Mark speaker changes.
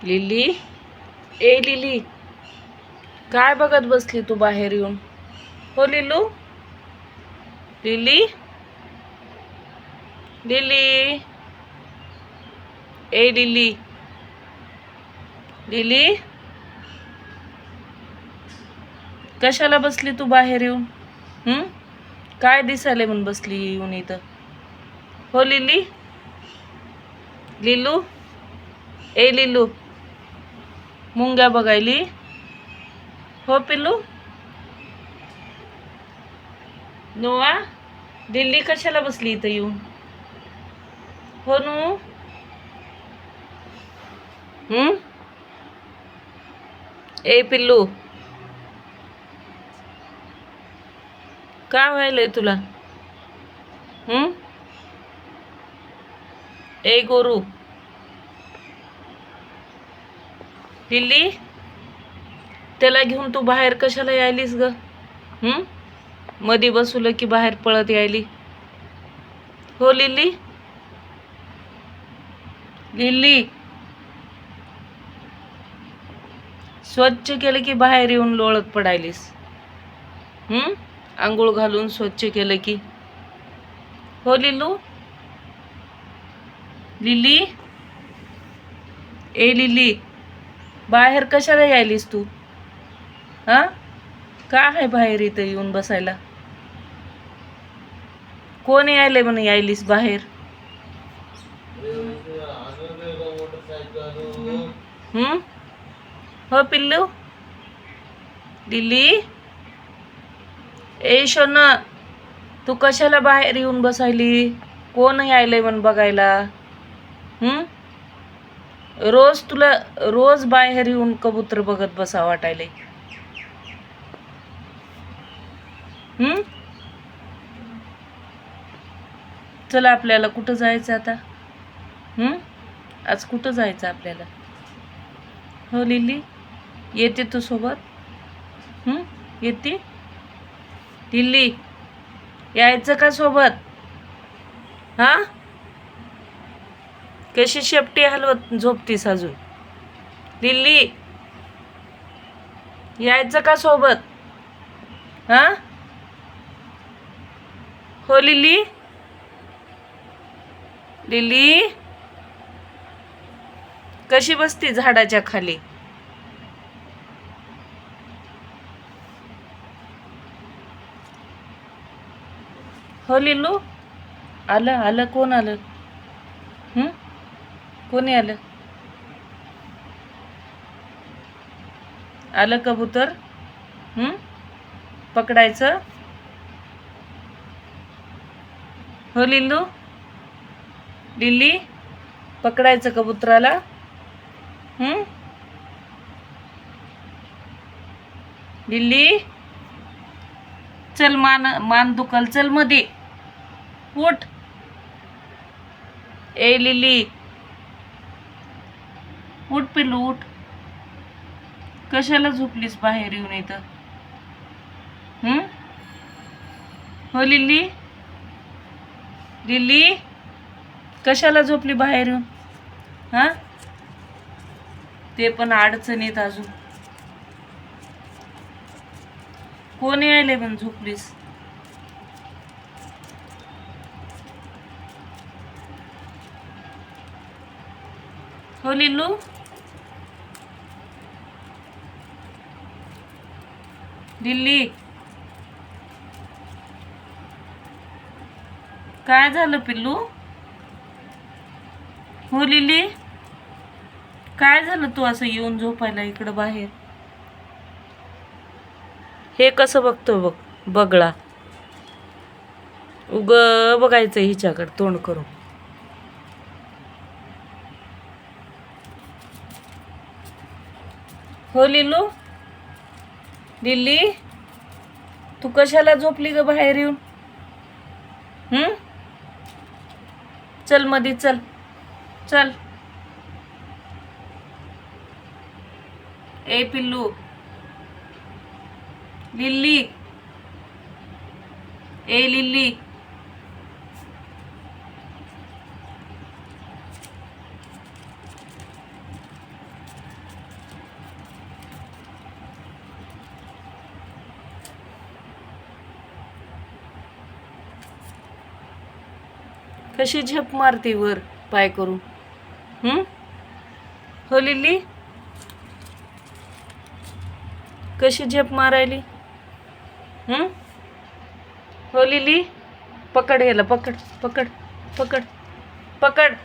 Speaker 1: Lily, ए lily, काय बघत बसली तू बाहेर येऊन? हो लिलू, लिली, लिली, ए लिली, लिली, कशाला बसली तू बाहेर येऊन? काय दिसायले म्हणून बसली येऊन इथं? हो लिली, लिलू, ए लिलू, मुंग्या बघायली? हो पिल्लू, नोआ, दिल्ली कशाला बसली इथं येऊन? हो नू, ए पिल्लू, काय व्हायलंय तुला? ए गोरू, लिल्ली, त्याला घेऊन तू बाहेर कशाला यायलीस ग? मधी बसवलं की बाहेर पळत यायली? हो लिल्ली, लिल्ली, स्वच्छ केलं की बाहेर येऊन लोळत पडायलीस? आंघोळ घालून स्वच्छ केलं की? हो लिल्लू, लिली, ए लिली, बाहेर कशाला यायलीस तू? का आहे बाहेर इथं येऊन बसायला? कोण यायले म्हणे यायलीस बाहेर? हो पिल्लू, लिली, ए शोना, तू कशाला बाहेर येऊन बसायली? कोण यायलंय म्हण बघायला? रोज तुला रोज बाहेर येऊन कबूतर बघत बसा वाटायले? चला आपल्याला कुठं जायचं आता? आज कुठं जायचं आपल्याला? हो लिली, येते तू सोबत? येते लिली, यायचं का सोबत? कशी शेपटी हलवत झोपतीस अजून? लिली, यायचं का सोबत? हो लिली, लिली, कशी बसती झाडाच्या खाली? हो लिल्लू, आलं आलं, कोण आलं? कोणी आलं? आलं कबूतर? पकडायचं? हो लिल्लू, लिली, पकडायचं कबुतराला? लिली, चल, मान दुखल, चल मध्ये उठ. ए लिली, उठ पिल्लू, उठ. कशाला झोपलीस बाहेर येऊन इथं? हो लिली, लिली, कशाला झोपली बाहेर येऊन? ते पण अडचणीत अजून. कोण यायले पण झोपलीस? हो लिल्लू, लिल्ली, काय झालं पिल्लू? हो लिली, काय झालं तू असं येऊन झोपायला इकडं बाहेर? हे कसं बघतो बघ, बगळा उग बघायचं हिच्याकडे तोंड करून. हो लिल्लू, लिल्ली, तू कशाला झोपली ग बाहेर येऊन? चल मध्ये, चल चल. ए पिल्लू, लिल्ली, ए लिल्ली, कशी झेप मारते वर पाय करून. हो लिली, कशी झेप मारायली. हो लिली, पकड याला, पकड पकड पकड पकड.